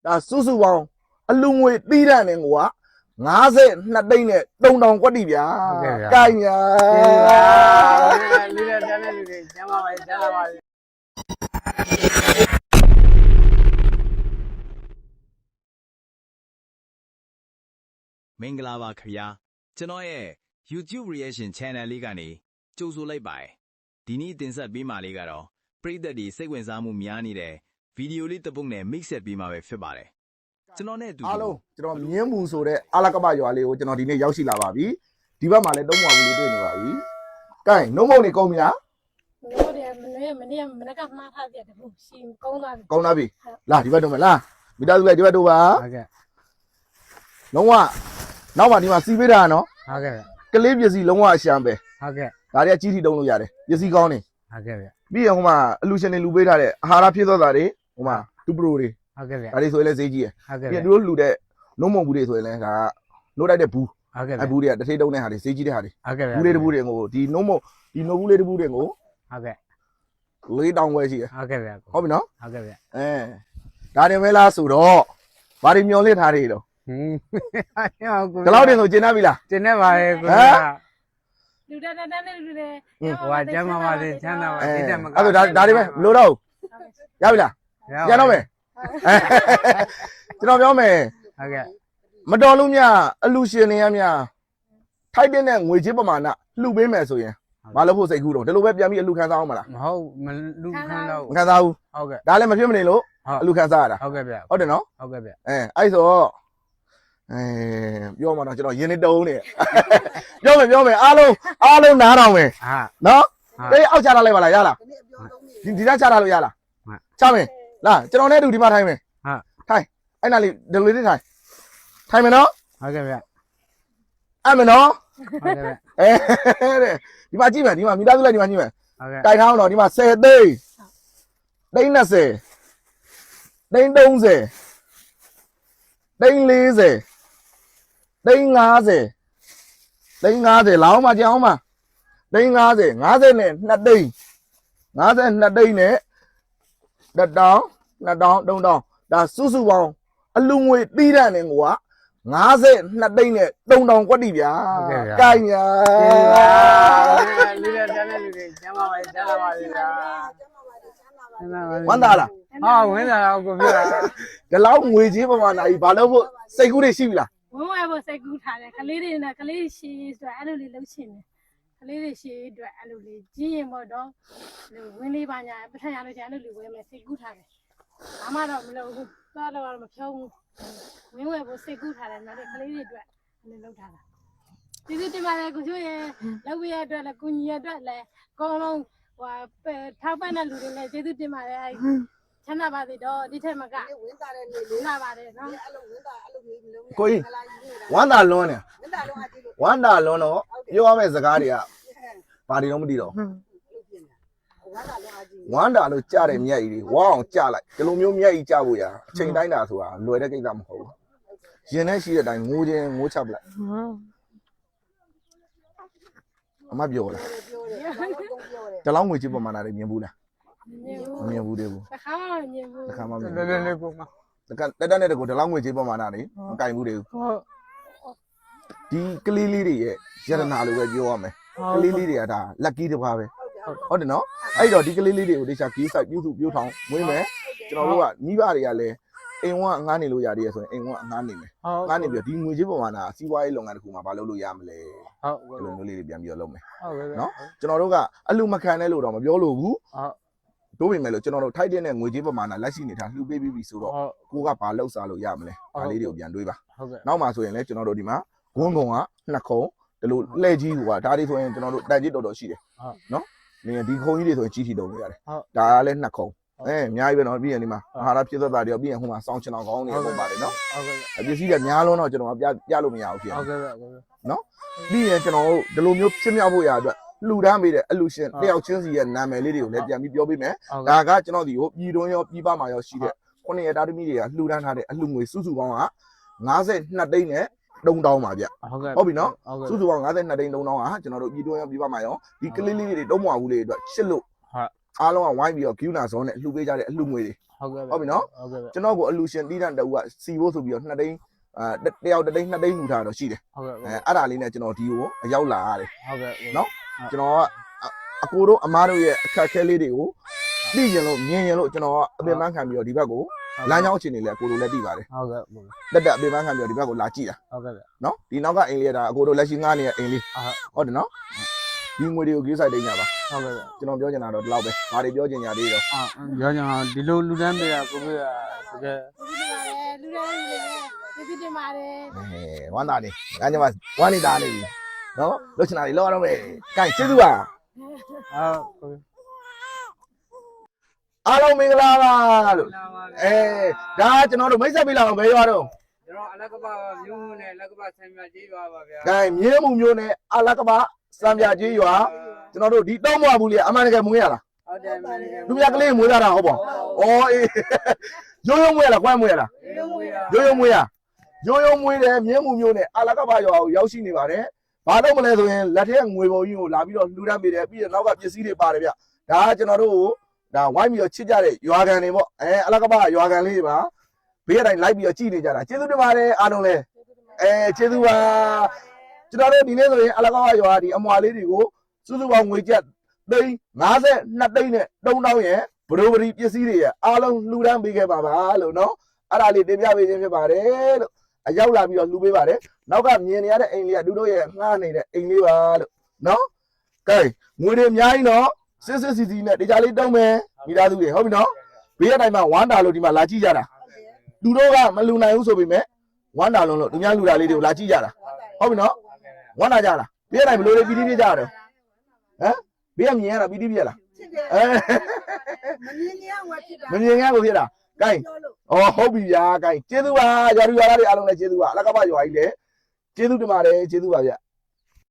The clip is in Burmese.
ဒါစုစုပေါင်းအလူငွေတီးတန့်နေကွာ52သိန်းနဲ့3000ကွက်တိဗျာကိုင်ညာလူတွေတန်းတဲ့လူတွေကျမ်းပါပါကျမ်းပါပါမင်္ဂလာပါခင်ဗျာကျွန်တော်ရဲ့ YouTube reaction channel လေးကနေကြိုဆိုလိုက်ပါတယ်ဒီနေ့တင်ဆက်ပေးမှာလေးကတော့ပရိသတ်တွေစိတ်ဝင်စားမှုများနေတဲ့ဗီဒီယိုလေးတစ်ပုဒ်နဲ့ mix ဆက်ပေးမှာပဲဖြစ်ပါတယ်ကျွန်တော်နဲ့အတူအားလုံးကျွန်တော်မြင်းမှုဆိုတဲ့အာလကပရွာလေးကိုကျွန်တော်ဒီနေ့ရောက်ရှိလာပါပြီဒီဘက်မှာလည်းသုံးမွာဘူးလေးတွေ့နေပါပြီကဲနှုံးမုံနေကုန်ပြီလားဟုတ်တယ်မနေ့ကမှားထားတယ်ဘူးရှင်ကုန်းသွားပြီကုန်းသွားပြီလာဒီဘက်တော့မလားမိသားစုလိုက်ဒီဘက်တော့ပါဟုတ်ကဲ့လုံးဝနောက်မှဒီမှာစီးပေးတာနော်ဟုတ်ကဲ့ကလေးပစ္စည်းလုံးဝအရှမ်းပဲဟုတ်ကဲ့ဒါတွေကကြီးထီတုံးလို့ရတယ်ပစ္စည်းကောင်းနေဟုတ်ကဲ့ဗျပြီးရင်ဟိုမှာအလူရှင်တွေလူပေးထားတဲ့အာဟာရဖြစ်သွားတာတွေဟိုမှာတူပရိုတွေဟုတ်ကဲ့ဗျဒါတွေဆိုရင်လည်းဈေးကြီးရဟုတ်ကဲ့ပြီးသူတို့လူတဲ့နှုံးမုံဘူးတွေဆိုရင်လည်းဒါကနှိုးတိုက်တဲ့ဘူးဟုတ်ကဲ့အဘူးတွေကတစ်ထိတ်တုံးတဲ့ဟာတွေဈေးကြီးတဲ့ဟာတွေဟုတ်ကဲ့ဗျဘူးလေးတဘူးတွေကိုဒီနှုံးမုံဒီနှုတ်ဘူးလေးတဘူးတွေကိုဟုတ်ကဲ့4000ဝယ်ရှိရဟုတ်ကဲ့ဗျဟုတ်ပြီနော်ဟုတ်ကဲ့ဗျဒါတင်မဲလားဆိုတော့ဘာတွေမျောလင့်ထားတွေတော့ဒီလောက်တင်ဆိုကျင်တတ်ပြီလားကျင်တတ်ပါရဲ့ကိုလူတန်းတဲ့လူတွေဟိုကကျမ်းမာပါစေချမ်းသာပါစေတဲ့မကအဲ့ဒါဒါတွေပဲမလို့တော့ရပြီလားရတော့မယ်ကျွန်တော်ပြောမယ်ဟုတ်ကဲ့မတော်လို့မြအလူရှင်တွေရမြထိုက်တဲ့ငွေကြေးပမာဏလှူပေးမယ်ဆိုရင်မလုပ်ဖို့စိတ်ကူးတော့ဒီလိုပဲပြန်ပြီးအလူခံစားအောင်မလားမဟုတ်မလူခံတော့မခံစားဘူးဟုတ်ကဲ့ဒါလည်းမဖြစ်မနေလို့အလူခံစားရတာဟုတ်ကဲ့ဗျဟုတ်တယ်နော်ဟုတ်ကဲ့ဗျအဲ့ဆိုပြောမှာတော့ကျွန်တော်ရင်းနေတုံးနေပြောမယ်အားလုံးနားထောင်မယ်ဟာနော်တေးအောက်ချထားလိုက်ပါလားရလားဒီသားချထားလို့ရလားချမယ်လားကျွန်တော်နဲ့အတူဒီမှာထိုင်မယ်ဟာထိုင်အဲ့နာလေးဒီလိုလေးထိုင်မယ်နော်ဟုတ်ကဲ့ဗျအဲ့မယ်နော်ဟုတ်ကဲ့ဗျတဲ့ဒီမှာကြည့်မယ်ဒီမှာမိသားစုလိုက်ဒီမှာကြည့်မယ်ဟုတ်ကဲ့တိုင်ထားအောင်တော့ဒီမှာ10သိန်းသိန်း20သိန်း30သိန်း40သိန်း50သိန်း50လောင်းမကြအောင်ပါသိန်း50နဲ့2သိန်း52သိန်းနဲ့1000 3000ဒါစုစုပေါင်းအလူငွေတီးတန့်နေကွာ52သိန်းနဲ့3000ကွက်တိဗျာကိုင်ညာလူတွေတန်းတဲ့လူတွေကျမ်းပါပါကျမ်းပါပါဗျာဝမ်းသာလားဟာဝင်းသာတော့ကိုပြောတာဒီလောက်ငွေကြီးပမာဏကြီးဘာလို့ဖို့စိတ်ကူးတွေရှိပြီလားဝင်းဝဲဖို့စိတ်ကူးထားတယ်ကလေးတွေနဲ့ကလေးရှည်ဆိုအဲ့လိုလေးလှုပ်ရှင်တယ်ကလေးတွေရှည်အတွက်အဲ့လိုလေးကြီးရင်ပေါ့တော့ဝင်းလေးပါညာပထမရလို့ကျန်အဲ့လိုလေးဝဲမယ်စိတ်ကူးထားတယ်ဘာမှတော့မလုပ်ဘူးသွားတော့မဖြုံးဘူးဝင်းဝဲဖို့စိတ်ကူးထားတယ်နော်ကလေးတွေအတွက်အဲ့လိုလုပ်ထားတာဒီလိုတင်ပါလေကိုချိုးရဲ့လောက်ရအတွက်လည်းကိုညီရအတွက်လည်းအကုန်လုံးဟိုထောက်ပံ့တဲ့လူတွေလည်းကျေးဇူးတင်ပါတယ်အဲ့ချမ်းသာပါစေတော့ဒီထက်မကဝင်းသားတဲ့နေလေးလာပါတယ်နော်အဲ့လိုဝင်းသားအဲ့လိုမျိုးလုံးကိုကြီးဝမ်းသာလွန်းနေဝင်းသားလုံးအကြည့်လို့ဝမ်းသာလွန်းတော့ပြောရမယ့်စကားတွေကဘာတွေတော့မသိတော့ဝမ်းသာလို့ကြားတဲ့မြက်ကြီးတွေဝမ်းအောင်ကြားလိုက်ဒီလိုမျိုးမြက်ကြီးကြားဖို့ရအချိန်တိုင်းတာဆိုတာလွယ်တဲ့ကိစ္စမဟုတ်ဘူးရင်ထဲရှိတဲ့အတိုင်းငိုချပလိုက်အမပြောလားတလောင်းငွေချစ်ပမာဏတွေမြင်ဘူးလားမမြင်ဘူးတဲ့ဘူးတစ်ခါမှမမြင်ဘူးတစ်ခါမှမမြင်နည်းနည်းကိုမတက်တဲ့ကိုတလောင်းငွေချစ်ပမာဏတွေမကင်ဘူးတဲ့ဘူးဟုတ်ဒီကလေးလေးတွေရဲ့ယတနာလိုပဲပြောရမယ်ကလေးလေးတွေကဒါလက်ကီးတစ်ပါးပဲဟုတ်တယ်နော်အဲ့တော့ဒီကလေးလေးတွေကိုတခြားဂေးဆိုင်ပြုစုပြုထောင်မွေးမယ်ကျွန်တော်တို့ကမိဘတွေကလည်းအိမ်ဝအငားနေလို့ရတယ်ဆိုရင်အိမ်ဝအငားနေမယ်ငားနေပြီးဒီငွေကြေးပမာဏစီးပွားရေးလုပ်ငန်းတစ်ခုမှာမလုပ်လို့ရမလဲဟုတ်ဒီလိုမျိုးလေးတွေပြန်ပြီးတော့လုပ်မယ်ဟုတ်ကဲ့နော်ကျွန်တော်တို့ကအလူမခံတဲ့လို့တော့မပြောလို့ဘူးဟုတ်တို့ပေမဲ့လို့ကျွန်တော်တို့ထိုက်တဲ့ငွေကြေးပမာဏလက်ရှိနေတာလှူပေးပြီးပြီဆိုတော့ကိုကဘာလောက်စားလို့ရမလဲဒါလေးတွေကိုပြန်တွေးပါဟုတ်ကဲ့နောက်မှဆိုရင်လည်းကျွန်တော်တို့ဒီမှာဂွန်းကုံက2ခုဒီလိုလှဲ့ကြီးဟိုကဒါတွေဆိုရင်ကျွန်တော်တို့တန်ကြီးတော်တော်ရှိတယ်နော်ဒီခုံကြီးတွေဆိုရင်ကြီးထီတုံလို့ရတယ်ဒါကလည်း2ခုအများကြီးပဲနော်ပြီးရင်ဒီမှာအာဟာရဖြစ်သက်တာတွေပြီးရင်ဟိုမှာစောင်းချင်အောင်ကောင်းနေပုံပါတယ်နော်ဟုတ်ကဲ့ပစ္စည်းကများလုံးတော့ကျွန်တော်ပြလို့မရဘူးဖြစ်ဟုတ်ကဲ့နော်ပြီးရင်ကျွန်တော်တို့ဒီလိုမျိုးဖြစ်မြောက်ဖို့ရအတွက်လှူဒန်းပေးတဲ့အလူရှင်တယောက်ချင်းစီရဲ့နာမည်လေးတွေကိုလည်းပြန်ပြီးပြောပေးမယ်ဒါကကျွန်တော်ဒီကိုပြည်တွင်းရောပြည်ပမှာရောရှိတဲ့9ရက်တာသမီးတွေကလှူဒန်းထားတဲ့အလူငွေစုစုပေါင်းက52သိန်းနဲ့3000ပါဗျဟုတ်ပြီနော်စုစုပေါင်း52သိန်း3000ကကျွန်တော်တို့ပြည်တွင်းရောပြည်ပမှာရောဒီကလေးလေးတွေတုံးမွားဘူးလေးအတွက်ချစ်လို့ အားလုံးကဝိုင်းပြီးတော့ဂယူနာဇွန်နဲ့လှူပေးကြတဲ့အလှူငွေတွေ ဟုတ်ကဲ့ ဟုတ်ပြီနော် ဟုတ်ကဲ့ ကျွန်တော်ကိုအလှူရှင်တီးတန်းတူကစီဖို့ဆိုပြီးတော့2သိန်းတယောက်2သိန်း2သိန်းလှူထားတော့ရှိတယ် ဟုတ်ကဲ့ အဲ့ဒါလေးနဲ့ကျွန်တော်ဒီကိုအရောက်လာရတယ် ဟုတ်ကဲ့ နော်ကျွန်တော်ကအကိုတို့အမားတို့ရဲ့အခက်အခဲလေးတွေကိုသိရင်လို့မြင်ရင်လို့ကျွန်တော်ကအပင်ပန်းခံပြီးတော့ဒီဘက်ကိုလမ်းကြောင်းအခြေအနေလဲအကိုတို့လည်းသိပါတယ် ဟုတ်ကဲ့ တက်တက်အပင်ပန်းခံပြီးတော့ဒီဘက်ကိုလာကြည့်တာ ဟုတ်ကဲ့ နော်ဒီနောက်ကအိမ်လေးကဒါအကိုတို့လက်ရှိငားနေတဲ့အိမ်လေးဟုတ်တယ်နော်ဒီငွေတွေကိုဂိမ်းဆိုင်တိတ်ကြပါ ဟုတ်ကဲ့ ကျွန်တော်ပြောချင်တာတော့ဒီလောက်ပဲဘာတွေပြောချင်ကြသေးတော့ ရောညာဒီလိုလူတန်းပေးတာကိုပြရတကယ် လူတွေလူတွေတင်ပါတယ် ဝမ်းသာနေငါညမဝမ်းနေတာနေပြီနော်လွတ်ချင်တာတွေလောက်ရတော့မယ်ကဲကျေးဇူးပါ ဟုတ် အားလုံးမင်္ဂလာပါလို့ဒါကျွန်တော်တို့မိတ်ဆက်ပေးလာအောင်ဘယ်ရွာတော့ ကျွန်တော်အလကပမြို့နဲ့လက်ကပဆံမြကြီးပါပါဗျာ ကဲမြင်းမှုမျိုးနဲ့အလကပစံပြကြီးရွာကျွန်တော်တို့ဒီတော့မွားဘူးလေအမှန်တကယ်မွေးရလား ဟုတ်တယ်မင်းက လူမြကလေးမွေးရတာဟုတ်ပါဩအေးရိုးရိုးမွေးရလားကွမ်းမွေးရလား ရုံးဝေးတာ ရိုးရိုးမွေးရရိုးရိုးမွေးတယ်မြင်းမှုမျိုးနဲ့အလကပရွာကိုရောက်ရှိနေပါတယ်ဘာလို့မလဲဆိုရင်လက်ထက်ငွေပုံကြီးကိုလာပြီးတော့လှူဒန်းပေးတယ်ပြီးတော့နောက်ကပစ္စည်းတွေပါတယ်ဗျဒါကကျွန်တော်တို့ဒါဝိုင်းပြီးတော့ချစ်ကြတဲ့ရွာကန်တွေပေါ့အလကပရွာကန်လေးတွေပါဘေးအတိုင်းလိုက်ပြီးတော့ကြည်နေကြတာကျေးဇူးတင်ပါတယ်အားလုံးလည်းကျေးဇူးပါကျွန်တော်တို့ဒီနေ့ဆိုရင်အလကပရွာဒီအမွာလေးတွေကိုစုစုပေါင်းငွေကျပ်သိန်း52သိန်းနဲ့3000ရဲ့ဘရိုဘရီပစ္စည်းတွေရဲ့အားလုံးလှူဒန်းပေးခဲ့ပါပါလို့နော်အဲ့ဒါလေးတင်ပြပေးခြင်းဖြစ်ပါတယ်လို့အရောက်လာပြီးတော့လှူပေးပါတယ်နောက်ကမြင်နေရတဲ့အိမ်လေးကသူတို့ရဲ့ငှားနေတဲ့အိမ်လေးပါလို့နော်ကဲငွေတွေအများကြီးနော်စစ်စစ်စီစီနဲ့တရားလေးတုံးမယ်မိသားစုတွေဟုတ်ပြီနော်ဘေးအတိုင်းမှာဝမ်းတာလို့ဒီမှာလာကြည့်ကြတာသူတို့ကမလူနိုင်ဘူးဆိုပေမဲ့ဝမ်းတာလုံးလို့သူများလူတာလေးတွေကိုလာကြည့်ကြတာဟုတ်ပြီနော်ဝမ်းတာကြလားဘေးအတိုင်းဘလို့လေးပီတိပြကြတာတော့ဟမ်ဘေးကမြင်ရတာပီတိပြလား ဖြစ်တယ်မမြင်ရဝတ်ဖြစ်တာ မမြင်ရကိုဖြစ်တာကဲဟုတ်ပြီဗျာကဲကျေးဇူးပါရွာသူရွာသားတွေအားလုံးလည်းကျေးဇူးပါအလကပရွာကြီးလည်းကျေးဇူးတင်ပါတယ်ကျေးဇူးပါဗျ